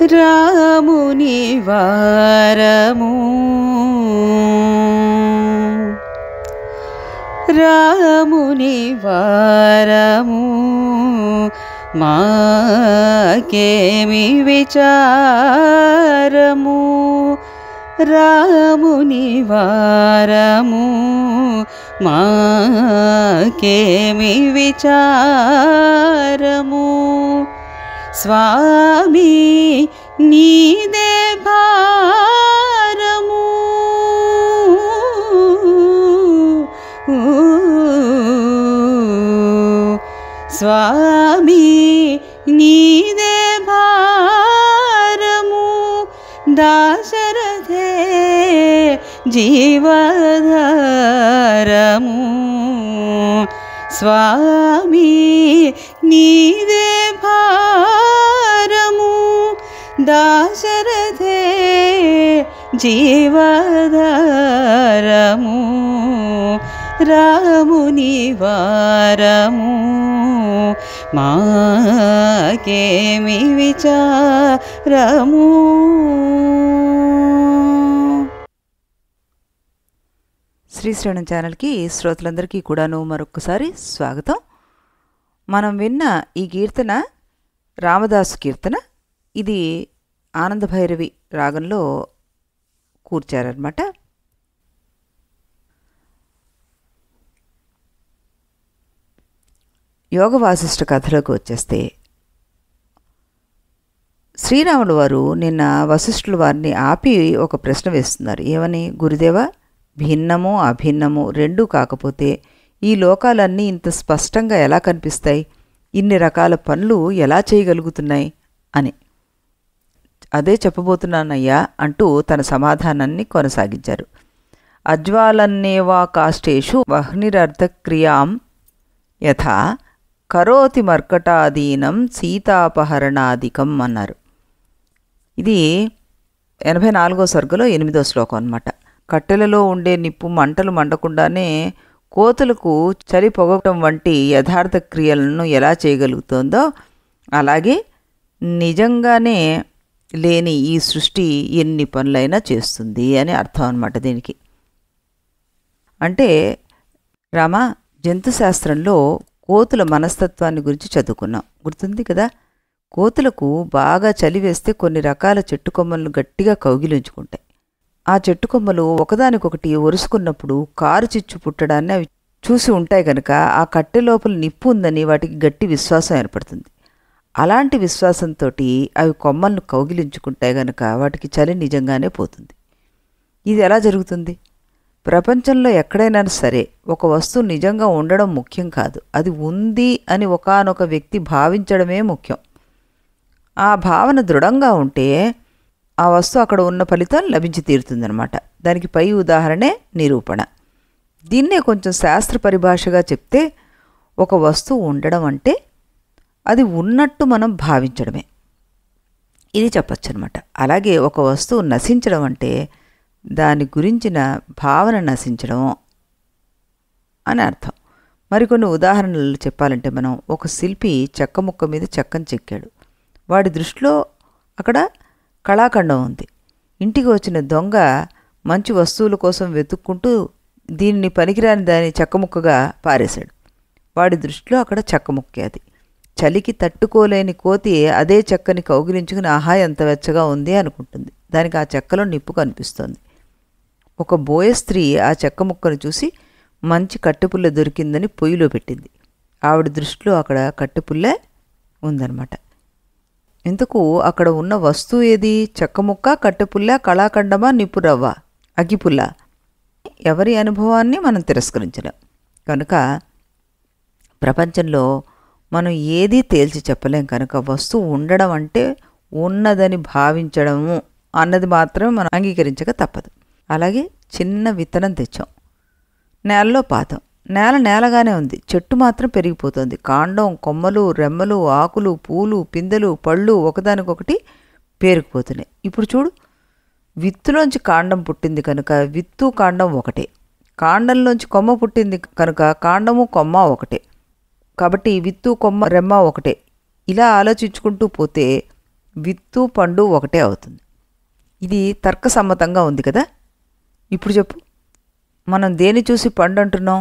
రాముని వారము రాముని వారము మాకేమి విచారము రాముని వారము మాకేమి విచారము స్వామి నీదే భారము స్వామి నీదే భారము దాశరథే జీవధారము స్వామి నీదే భారము దాశరథే జీవధారము రాముని వారము మాకేమి విచారము. శ్రీశ్రవణం ఛానల్కి శ్రోతలందరికీ కూడాను మరొకసారి స్వాగతం. మనం విన్న ఈ కీర్తన రామదాసు కీర్తన. ఇది ఆనందభైరవి రాగంలో కూర్చారనమాట. యోగ వాసిష్ఠ కథలోకి వచ్చేస్తే, శ్రీరాములు వారు నిన్న వశిష్ఠుల వారిని ఆపి ఒక ప్రశ్న వేస్తున్నారు. ఏమని? గురుదేవ, భిన్నము అభిన్నము రెండూ కాకపోతే ఈ లోకాలన్నీ ఇంత స్పష్టంగా ఎలా కనిపిస్తాయి, ఇన్ని రకాల పనులు ఎలా చేయగలుగుతున్నాయి అని. అదే చెప్పబోతున్నానయ్యా అంటూ తన సమాధానాన్ని కొనసాగించారు. అజ్వాలన్నేవా కాష్టేషు వహ్నిరర్థక్రియాం యథా కరోతి మర్కటాదీనం సీతాపహరణాదికం అన్నారు. ఇది 84వ సర్గలో 8వ శ్లోకం అన్నమాట. కట్టెలలో ఉండే నిప్పు మంటలు మండకుండానే కోతులకు చలి పొగటం వంటి యథార్థ క్రియలను ఎలా చేయగలుగుతుందో అలాగే నిజంగానే లేని ఈ సృష్టి ఎన్ని పనులైనా చేస్తుంది అని అర్థం అన్నమాట దీనికి. అంటే రామ, జంతుశాస్త్రంలో కోతుల మనస్తత్వాన్ని గురించి చదువుకున్నాం, గుర్తుంది కదా. కోతులకు బాగా చలి వేస్తే కొన్ని రకాల చెట్టు కొమ్మలను గట్టిగా కౌగిలించుకుంటాయి. ఆ చెట్టు కొమ్మలు ఒకదానికొకటి ఒరుసుకున్నప్పుడు కారు చిచ్చు పుట్టడాన్ని అవి చూసి ఉంటాయి కనుక ఆ కట్టె లోపల నిప్పు ఉందని వాటికి గట్టి విశ్వాసం ఏర్పడుతుంది. అలాంటి విశ్వాసంతో అవి కొమ్మలను కౌగిలించుకుంటాయి కనుక వాటికి చలి నిజంగానే పోతుంది. ఇది ఎలా జరుగుతుంది? ప్రపంచంలో ఎక్కడైనా సరే ఒక వస్తువు నిజంగా ఉండడం ముఖ్యం కాదు, అది ఉంది అని ఒకానొక వ్యక్తి భావించడమే ముఖ్యం. ఆ భావన దృఢంగా ఉంటే ఆ వస్తువు అక్కడ ఉన్న ఫలితం లభించి తీరుతుందనమాట. దానికి పై ఉదాహరణే నిరూపణ. దీన్నే కొంచెం శాస్త్ర పరిభాషగా చెప్తే, ఒక వస్తువు ఉండడం అంటే అది ఉన్నట్టు మనం భావించడమే, ఇది చెప్పచ్చు అనమాట. అలాగే ఒక వస్తువు నశించడం అంటే దాని గురించిన భావన నశించడం అని అర్థం. మరికొన్ని ఉదాహరణలు చెప్పాలంటే, మనం ఒక శిల్పి చెక్క ముక్క మీద చెక్కను చెక్కాడు. వాడి దృష్టిలో అక్కడ కళాఖండం ఉంది. ఇంటికి వచ్చిన దొంగ మంచి వస్తువుల కోసం వెతుక్కుంటూ దీన్ని పనికిరాని దాని చెక్కముక్కగా పారేశాడు. వాడి దృష్టిలో అక్కడ చెక్కముక్కే అది. చలికి తట్టుకోలేని కోతి అదే చెక్కని కౌగిలించుకుని ఆహా ఎంత వెచ్చగా ఉంది అనుకుంటుంది. దానికి ఆ చెక్కలో నిప్పు కనిపిస్తోంది. ఒక బోయ స్త్రీ ఆ చెక్క ముక్కను చూసి మంచి కట్టెపుల్ల దొరికిందని పొయ్యిలో పెట్టింది. ఆవిడ దృష్టిలో అక్కడ కట్టెపుల్లే ఉందన్నమాట. ఇంతకు అక్కడ ఉన్న వస్తువు ఏది? చెక్కముక్క, కట్టెపుల్ల, కళాఖండమా, నిప్పు రవ్వ, అగ్గిపుల్ల? ఎవరి అనుభవాన్ని మనం తిరస్కరించలేం. కనుక ప్రపంచంలో మనం ఏదీ తేల్చి చెప్పలేం. కనుక వస్తువు ఉండడం అంటే ఉన్నదని భావించడము అన్నది మాత్రమే మనం అంగీకరించక తప్పదు. అలాగే చిన్న విత్తనం తెచ్చాం, నేలలో పాతాం. నేల నేలగానే ఉంది, చెట్టు మాత్రం పెరిగిపోతుంది. కాండం, కొమ్మలు, రెమ్మలు, ఆకులు, పూలు, పిందెలు, పళ్ళు ఒకదానికొకటి పేరుకుపోతున్నాయి. ఇప్పుడు చూడు, విత్తులోంచి కాండం పుట్టింది కనుక విత్తు కాండం ఒకటే. కాండంలోంచి కొమ్మ పుట్టింది కనుక కాండము కొమ్మ ఒకటే. కాబట్టి విత్తు, కొమ్మ, రెమ్మ ఒకటే. ఇలా ఆలోచించుకుంటూ పోతే విత్తు పండు ఒకటే అవుతుంది. ఇది తర్కసమ్మతంగా ఉంది కదా. ఇప్పుడు చెప్పు, మనం దేన్ని చూసి పండు అంటున్నాం?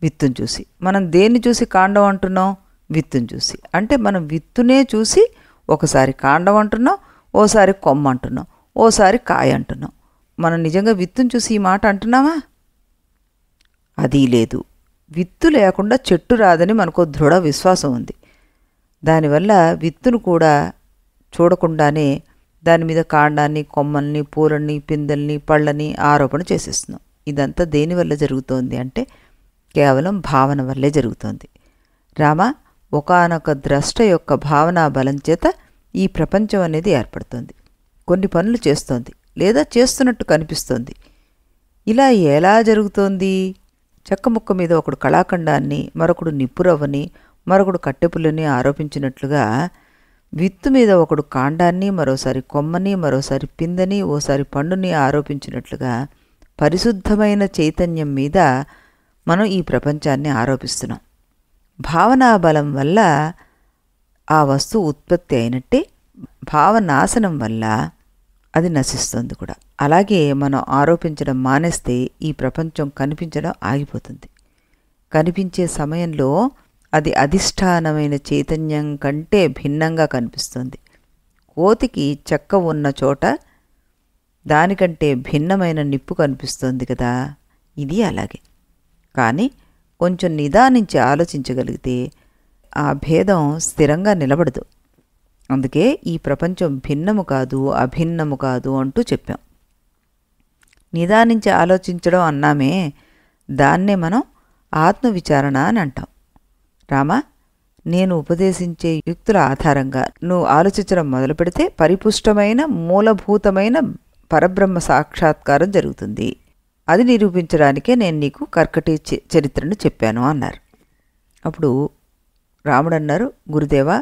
విత్తుని చూసి. మనం దేన్ని చూసి కాండం అంటున్నాం? విత్తుని చూసి. అంటే మనం విత్తునే చూసి ఒకసారి కాండం అంటున్నాం, ఓసారి కొమ్మ అంటున్నాం, ఓసారి కాయ అంటున్నాం. మనం నిజంగా విత్తుని చూసి ఈ మాట అంటున్నామా? అది లేదు. విత్తు లేకుండా చెట్టు రాదని మనకు దృఢ విశ్వాసం ఉంది. దానివల్ల విత్తును కూడా చూడకుండానే దాని మీద కాండాన్ని, కొమ్మల్ని, పూలన్నీ, పిందెల్ని, పళ్ళని ఆరోపణ చేసేస్తున్నాం. ఇదంతా దేనివల్ల జరుగుతోంది అంటే కేవలం భావన వల్లే జరుగుతోంది. రామ, ఒకానొక ద్రష్ట యొక్క భావనా బలం చేత ఈ ప్రపంచం అనేది ఏర్పడుతోంది. కొన్ని పనులు చేస్తోంది లేదా చేస్తున్నట్టు కనిపిస్తోంది. ఇలా ఎలా జరుగుతోంది? చెక్కముక్క మీద ఒకడు కళాఖండాన్ని, మరొకడు నిప్పురవ్వని, మరొకడు కట్టెపుల్లని ఆరోపించినట్లుగా విత్తు మీద ఒకడు కాండాన్ని, మరోసారి కొమ్మని, మరోసారి పిందని, ఓసారి పండుని ఆరోపించినట్లుగా పరిశుద్ధమైన చైతన్యం మీద మనం ఈ ప్రపంచాన్ని ఆరోపిస్తున్నాం. భావనా బలం వల్ల ఆ వస్తువు ఉత్పత్తి అయినట్టే భావనాశనం వల్ల అది నశిస్తుంది కూడా. అలాగే మనం ఆరోపించడం మానేస్తే ఈ ప్రపంచం కనిపించడం ఆగిపోతుంది. కనిపించే సమయంలో అది అధిష్టానమైన చైతన్యం కంటే భిన్నంగా కనిపిస్తుంది. కోతికి చెక్క ఉన్న చోట దానికంటే భిన్నమైన నిప్పు కనిపిస్తోంది కదా. ఇది అలాగే. కానీ కొంచెం నిదానించి ఆలోచించగలిగితే ఆ భేదం స్థిరంగా నిలబడదు. అందుకే ఈ ప్రపంచం భిన్నము కాదు, అభిన్నము కాదు అంటూ చెప్పాం. నిదానించి ఆలోచించడం అన్నామే, దాన్నే మనం ఆత్మవిచారణ అని అంటాం. రామా, నేను ఉపదేశించే యుక్తుల ఆధారంగా నువ్వు ఆలోచించడం మొదలు పెడితే పరిపుష్టమైన మూలభూతమైన పరబ్రహ్మ సాక్షాత్కారం జరుగుతుంది. అది నిరూపించడానికే నేను నీకు కర్కటి చరిత్రను చెప్పాను అన్నారు. అప్పుడు రాముడు అన్నారు, గురుదేవా,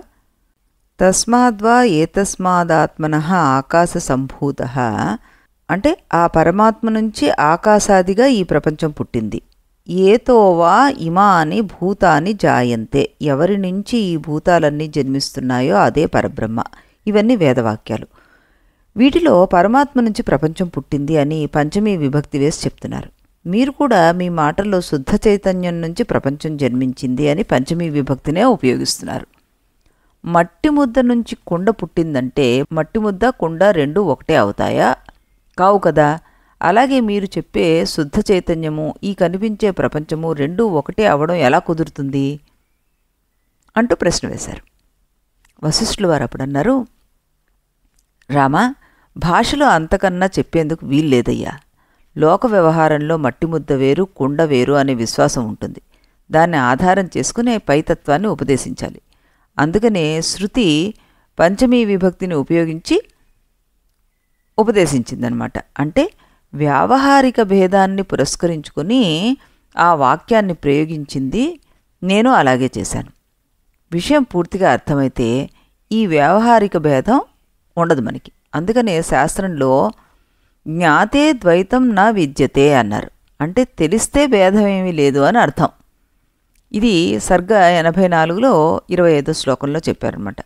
తస్మాద్వా ఏతస్మాదాత్మనః ఆకాశ సంభూతః, అంటే ఆ పరమాత్మ నుంచి ఆకాశాదిగా ఈ ప్రపంచం పుట్టింది. ఏతోవా ఇమాని భూతాని జాయంతే, ఎవరి నుంచి ఈ భూతాలన్నీ జన్మిస్తున్నాయో అదే పరబ్రహ్మ. ఇవన్నీ వేదవాక్యాలు. వీటిలో పరమాత్మ నుంచి ప్రపంచం పుట్టింది అని పంచమీ విభక్తి వేసి చెప్తున్నారు. మీరు కూడా మీ మాటల్లో శుద్ధ చైతన్యం నుంచి ప్రపంచం జన్మించింది అని పంచమీ విభక్తినే ఉపయోగిస్తున్నారు. మట్టి ముద్ద నుంచి కుండ పుట్టిందంటే మట్టి ముద్ద, కుండ రెండూ ఒకటే అవుతాయా? కావు కదా. అలాగే మీరు చెప్పే శుద్ధ చైతన్యము, ఈ కనిపించే ప్రపంచము రెండూ ఒకటే అవడం ఎలా కుదురుతుంది అంటూ ప్రశ్న వేశారు. వశిష్ఠులు వారు అప్పుడన్నారు, రామా, భాషలో అంతకన్నా చెప్పేందుకు వీల్లేదయ్యా. లోక వ్యవహారంలో మట్టి ముద్ద వేరు, కుండ వేరు అనే విశ్వాసం ఉంటుంది. దాన్ని ఆధారం చేసుకునే పైతత్వాన్ని ఉపదేశించాలి. అందుకనే శృతి పంచమీ విభక్తిని ఉపయోగించి ఉపదేశించిందనమాట. అంటే వ్యావహారిక భేదాన్ని పురస్కరించుకుని ఆ వాక్యాన్ని ప్రయోగించింది. నేను అలాగే చేశాను. విషయం పూర్తిగా అర్థమైతే ఈ వ్యావహారిక భేదం ఉండదు మనకి. అందుకనే శాస్త్రంలో జ్ఞాతే ద్వైతం నా విద్యతే అన్నారు. అంటే తెలిస్తే భేదం ఏమీ లేదు అని అర్థం. ఇది సర్గ 84లో 25వ శ్లోకంలో చెప్పారనమాట.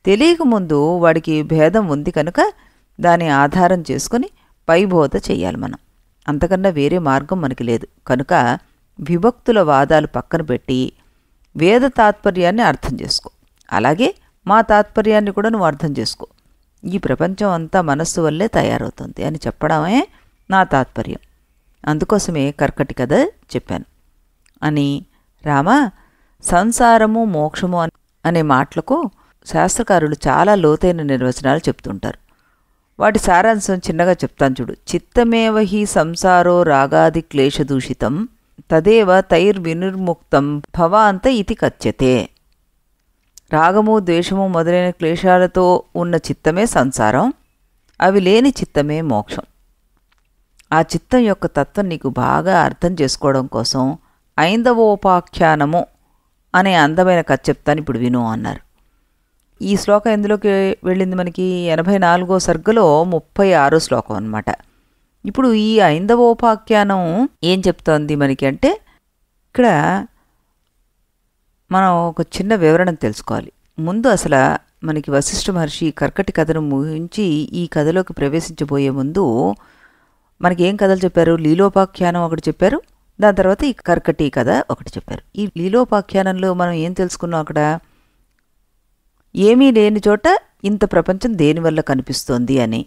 తెలియకముందు వాడికి భేదం ఉంది కనుక దాని ఆధారం చేసుకుని పైబోధ చెయ్యాలి మనం. అంతకన్నా వేరే మార్గం మనకి లేదు. కనుక విభక్తుల వాదాలు పక్కన పెట్టి వేద తాత్పర్యాన్ని అర్థం చేసుకో. అలాగే మా తాత్పర్యాన్ని కూడా నువ్వు అర్థం చేసుకో. ఈ ప్రపంచం అంతా మనస్సు వల్లే తయారవుతుంది అని చెప్పడమే నా తాత్పర్యం. అందుకోసమే కర్కటి కథ చెప్పాను అని. రామా, సంసారము మోక్షము అనే మాటలకు శాస్త్రకారులు చాలా లోతైన నిర్వచనాలు చెప్తుంటారు. వాటి సారాంశం చిన్నగా చెప్తాను చూడు. చిత్తమేవ హి సంసారో రాగాది క్లేశదూషితం తదేవ తైర్వినిర్ముక్తం భవాంత ఇతి కథ్యతే. రాగము, ద్వేషము మొదలైన క్లేశాలతో ఉన్న చిత్తమే సంసారం, అవి లేని చిత్తమే మోక్షం. ఆ చిత్తం యొక్క తత్వం నీకు బాగా అర్థం చేసుకోవడం కోసం ఐందవోపాఖ్యానము అనే అందమైన కథ చెప్తాను, ఇప్పుడు విను అన్నారు. ఈ శ్లోకం ఎందులోకి వెళ్ళింది మనకి? 84వ సర్గలో 36వ శ్లోకం అన్నమాట. ఇప్పుడు ఈ ఐందవోపాఖ్యానం ఏం చెప్తోంది మనకి అంటే, ఇక్కడ మనం ఒక చిన్న వివరణ తెలుసుకోవాలి. ముందు అసలు మనకి వశిష్ఠ మహర్షి కర్కటి కథను ముగించి ఈ కథలోకి ప్రవేశించబోయే ముందు మనకి ఏం కథలు చెప్పారు? లీలోపాఖ్యానం ఒకటి చెప్పారు, దాని తర్వాత ఈ కర్కటి కథ ఒకటి చెప్పారు. ఈ లీలోపాఖ్యానంలో మనం ఏం తెలుసుకున్నాం? అక్కడ ఏమీ లేని చోట ఇంత ప్రపంచం దేనివల్ల కనిపిస్తోంది అని.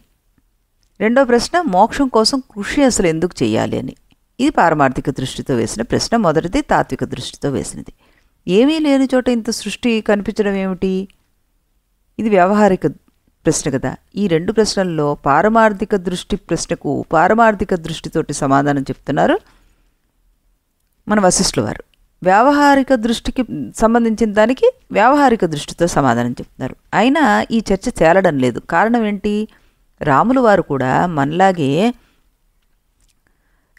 రెండో ప్రశ్న, మోక్షం కోసం కృషి అసలు ఎందుకు చేయాలి అని. ఇది పారమార్థిక దృష్టితో వేసిన ప్రశ్న. మొదటిది తాత్విక దృష్టితో వేసినది. ఏమీ లేని చోట ఇంత సృష్టి కనిపించడం ఏమిటి? ఇది వ్యావహారిక ప్రశ్న కదా. ఈ రెండు ప్రశ్నల్లో పారమార్థిక దృష్టి ప్రశ్నకు పారమార్థిక దృష్టితోటి సమాధానం చెప్తున్నారు మన వశిష్ఠుల వారు. వ్యావహారిక దృష్టికి సంబంధించిన దానికి వ్యావహారిక దృష్టితో సమాధానం చెప్తున్నారు. అయినా ఈ చర్చ తేలడం లేదు. కారణం ఏంటి? రాములు వారు కూడా మనలాగే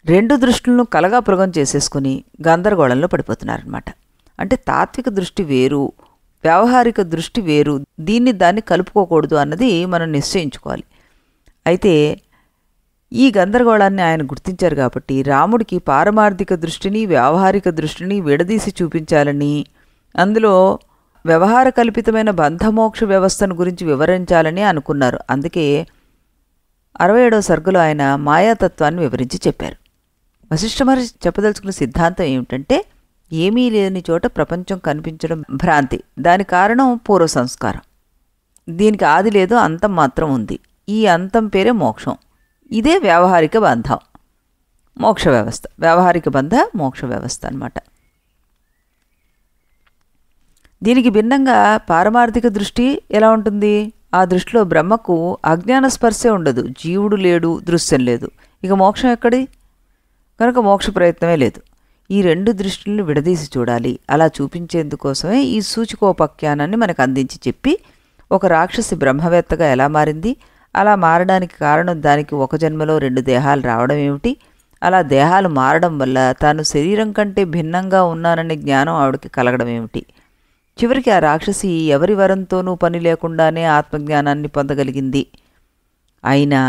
రెండు దృష్టులను కలగాపులగం చేసేసుకుని గందరగోళంలో పడిపోతున్నారనమాట. అంటే తాత్విక దృష్టి వేరు, వ్యావహారిక దృష్టి వేరు, దాన్ని కలుపుకోకూడదు అన్నది మనం నిశ్చయించుకోవాలి. అయితే ఈ గందరగోళాన్ని ఆయన గుర్తించారు కాబట్టి రాముడికి పారమార్థిక దృష్టిని వ్యావహారిక దృష్టిని విడదీసి చూపించాలని, అందులో వ్యవహార కల్పితమైన బంధమోక్ష వ్యవస్థను గురించి వివరించాలని అనుకున్నారు. అందుకే 67వ సర్గలో ఆయన మాయాతత్వాన్ని వివరించి చెప్పారు. వశిష్ఠ మహర్షి చెప్పదలుచుకున్న సిద్ధాంతం ఏమిటంటే, ఏమీ లేని చోట ప్రపంచం కనిపించడం భ్రాంతి. దాని కారణం పూర్వ సంస్కారం. దీనికి ఆది లేదు, అంతం మాత్రం ఉంది. ఈ అంతం పేరే మోక్షం. ఇదే వ్యావహారిక బంధం, మోక్ష వ్యవస్థ. వ్యావహారిక బంధ మోక్ష వ్యవస్థ అన్నమాట. దీనికి భిన్నంగా పారమార్థిక దృష్టి ఎలా ఉంటుంది? ఆ దృష్టిలో బ్రహ్మకు అజ్ఞాన స్పర్శే ఉండదు, జీవుడు లేడు, దృశ్యం లేదు. ఇక మోక్షం ఎక్కడి? కనుక మోక్ష ప్రయత్నమే లేదు. ఈ రెండు దృష్టిని విడదీసి చూడాలి. అలా చూపించేందుకోసమే ఈ సూచికోపాఖ్యానాన్ని మనకు అందించి చెప్పి, ఒక రాక్షసి బ్రహ్మవేత్తగా ఎలా మారింది, అలా మారడానికి కారణం దానికి ఒక జన్మలో 2 దేహాలు రావడం ఏమిటి, అలా దేహాలు మారడం వల్ల తాను శరీరం కంటే భిన్నంగా ఉన్నాననే జ్ఞానం ఆవిడకి కలగడం ఏమిటి, చివరికి ఆ రాక్షసి ఎవరి వరంతోనూ పని లేకుండానే ఆత్మజ్ఞానాన్ని పొందగలిగింది. అయినా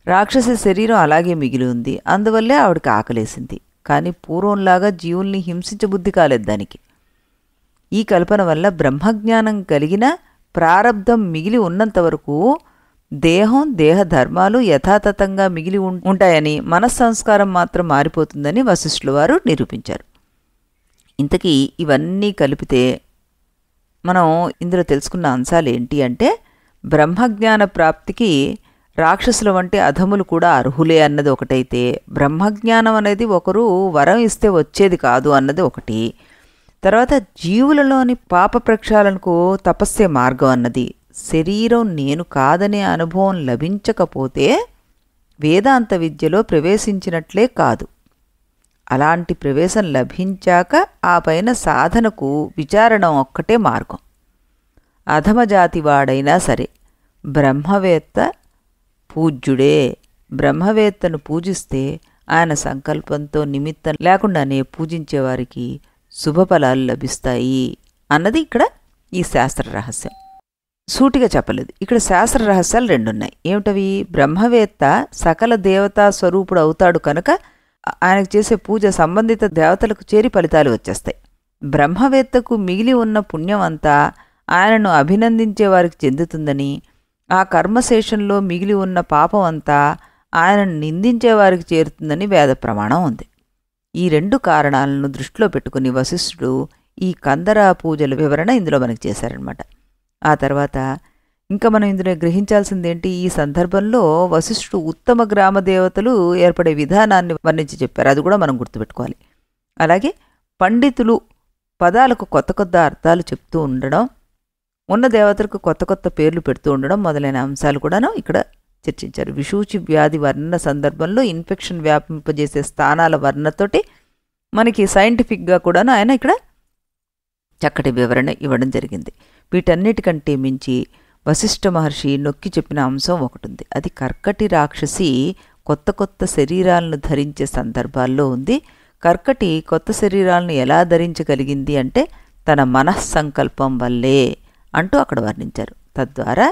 రాక్షసి శరీరం అలాగే మిగిలి ఉంది. అందువల్లే ఆవిడకి ఆకలేసింది. కానీ పూర్వంలాగా జీవుల్ని హింసించబుద్ధి కాలేదు దానికి. ఈ కల్పన వల్ల బ్రహ్మజ్ఞానం కలిగిన ప్రారబ్ధం మిగిలి ఉన్నంతవరకు దేహం, దేహ ధర్మాలు యథాతథంగా మిగిలి ఉంటాయని, మనస్సంస్కారం మాత్రం మారిపోతుందని వశిష్ఠుల వారు నిరూపించారు. ఇంతకీ ఇవన్నీ కలిపితే మనం ఇందులో తెలుసుకున్న అంశాలు ఏంటి అంటే, బ్రహ్మజ్ఞాన ప్రాప్తికి రాక్షసుల వంటి అధములు కూడా అర్హులే అన్నది ఒకటైతే, బ్రహ్మజ్ఞానం అనేది ఒకరు వరం ఇస్తే వచ్చేది కాదు అన్నది ఒకటి, తర్వాత జీవులలోని పాప ప్రక్షాళనకు తపస్సే మార్గం అన్నది, శరీరం నేను కాదనే అనుభవం లభించకపోతే వేదాంత విద్యలో ప్రవేశించినట్లే కాదు. అలాంటి ప్రవేశం లభించాక ఆ పైన సాధనకు విచారణ ఒక్కటే మార్గం. అధమజాతివాడైనా సరే బ్రహ్మవేత్త పూజ్యుడే. బ్రహ్మవేత్తను పూజిస్తే ఆయన సంకల్పంతో నిమిత్తం లేకుండానే పూజించేవారికి శుభఫలాలు లభిస్తాయి అన్నది ఇక్కడ ఈ శాస్త్ర రహస్యం. సూటిగా చెప్పలేదు. ఇక్కడ శాస్త్ర రహస్యాలు 2 ఉన్నాయి. ఏమిటవి? బ్రహ్మవేత్త సకల దేవతా స్వరూపుడు అవుతాడు కనుక ఆయనకు చేసే పూజ సంబంధిత దేవతలకు చేరి ఫలితాలు వచ్చేస్తాయి. బ్రహ్మవేత్తకు మిగిలి ఉన్న పుణ్యం అంతా ఆయనను అభినందించే వారికి చెందుతుందని, ఆ కర్మశేషంలో మిగిలి ఉన్న పాపం అంతా ఆయనను నిందించే వారికి చేరుతుందని వేద ప్రమాణం ఉంది. ఈ 2 కారణాలను దృష్టిలో పెట్టుకుని వశిష్ఠుడు ఈ కందరా పూజల వివరణ ఇందులో మనకి చేశారనమాట. ఆ తర్వాత ఇంకా మనం ఇందులో గ్రహించాల్సిందేంటి? ఈ సందర్భంలో వశిష్ఠుడు ఉత్తమ గ్రామ దేవతలు ఏర్పడే విధానాన్ని వర్ణించి చెప్పారు. అది కూడా మనం గుర్తుపెట్టుకోవాలి. అలాగే పండితులు పదాలకు కొత్త కొత్త అర్థాలు చెప్తూ ఉండడం, ఉన్న దేవతలకు కొత్త కొత్త పేర్లు పెడుతూ ఉండడం మొదలైన అంశాలు కూడాను ఇక్కడ చర్చించారు. విషూచి వ్యాధి వర్ణన సందర్భంలో ఇన్ఫెక్షన్ వ్యాపింపజేసే స్థానాల వర్ణతోటి మనకి సైంటిఫిక్గా కూడాను ఆయన ఇక్కడ చక్కటి వివరణ ఇవ్వడం జరిగింది. వీటన్నిటికంటే మించి వశిష్ఠ మహర్షి నొక్కి చెప్పిన అంశం ఒకటి ఉంది. అది కర్కటి రాక్షసి కొత్త కొత్త శరీరాలను ధరించే సందర్భాల్లో ఉంది. కర్కటి కొత్త శరీరాలను ఎలా ధరించగలిగింది అంటే తన మనస్సంకల్పం వల్లే అంటూ అక్కడ వర్ణించారు. తద్వారా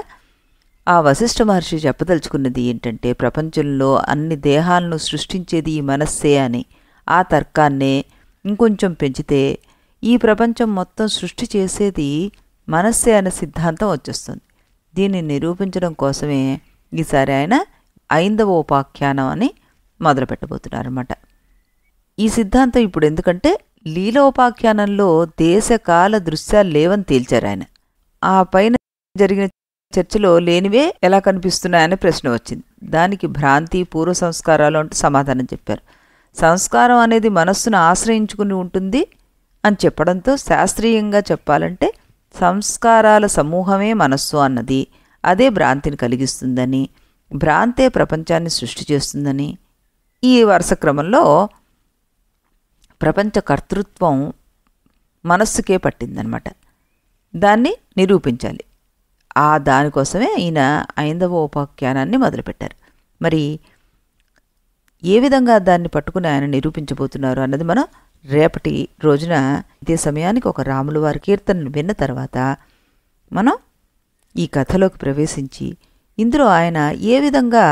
ఆ వశిష్ఠ మహర్షి చెప్పదలుచుకున్నది ఏంటంటే, ప్రపంచంలో అన్ని దేహాలను సృష్టించేది ఈ మనస్సే అని. ఆ తర్కాన్నే ఇంకొంచెం పెంచితే ఈ ప్రపంచం మొత్తం సృష్టి చేసేది మనస్సే అనే సిద్ధాంతం వచ్చేస్తుంది. దీన్ని నిరూపించడం కోసమే ఈసారి ఆయన 5వ ఉపాఖ్యానం అని మొదలుపెట్టబోతున్నారన్నమాట. ఈ సిద్ధాంతం ఇప్పుడు ఎందుకంటే లీలోపాఖ్యానంలో దేశకాల దృశ్యాలు లేవని తేల్చారు ఆయన. ఆ పైన జరిగిన చర్చలో లేనివే ఎలా కనిపిస్తున్నాయనే ప్రశ్న వచ్చింది. దానికి భ్రాంతి, పూర్వ సంస్కారాలు అంటూ సమాధానం చెప్పారు. సంస్కారం అనేది మనస్సును ఆశ్రయించుకుని ఉంటుంది అని చెప్పడంతో శాస్త్రీయంగా చెప్పాలంటే సంస్కారాల సమూహమే మనస్సు అన్నది అదే భ్రాంతిని కలిగిస్తుందని, భ్రాంతే ప్రపంచాన్ని సృష్టి చేస్తుందని, ఈ వరుస క్రమంలో ప్రపంచ కర్తృత్వం మనస్సుకే పట్టిందనమాట. దాన్ని నిరూపించాలి. దానికోసమే ఈయన 5వ ఉపాఖ్యానాన్ని మొదలుపెట్టారు. మరి ఏ విధంగా దాన్ని పట్టుకుని ఆయన నిరూపించబోతున్నారు అన్నది మనం రేపటి రోజున ఇదే సమయానికి ఒక రాముల వారి కీర్తనను విన్న తర్వాత మనం ఈ కథలోకి ప్రవేశించి ఇందులో ఆయన ఏ విధంగా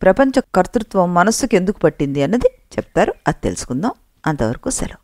ప్రపంచ కర్తృత్వం మనస్సుకు ఎందుకు పట్టింది అన్నది చెప్తారు. అది తెలుసుకుందాం. అంతవరకు సెలవు.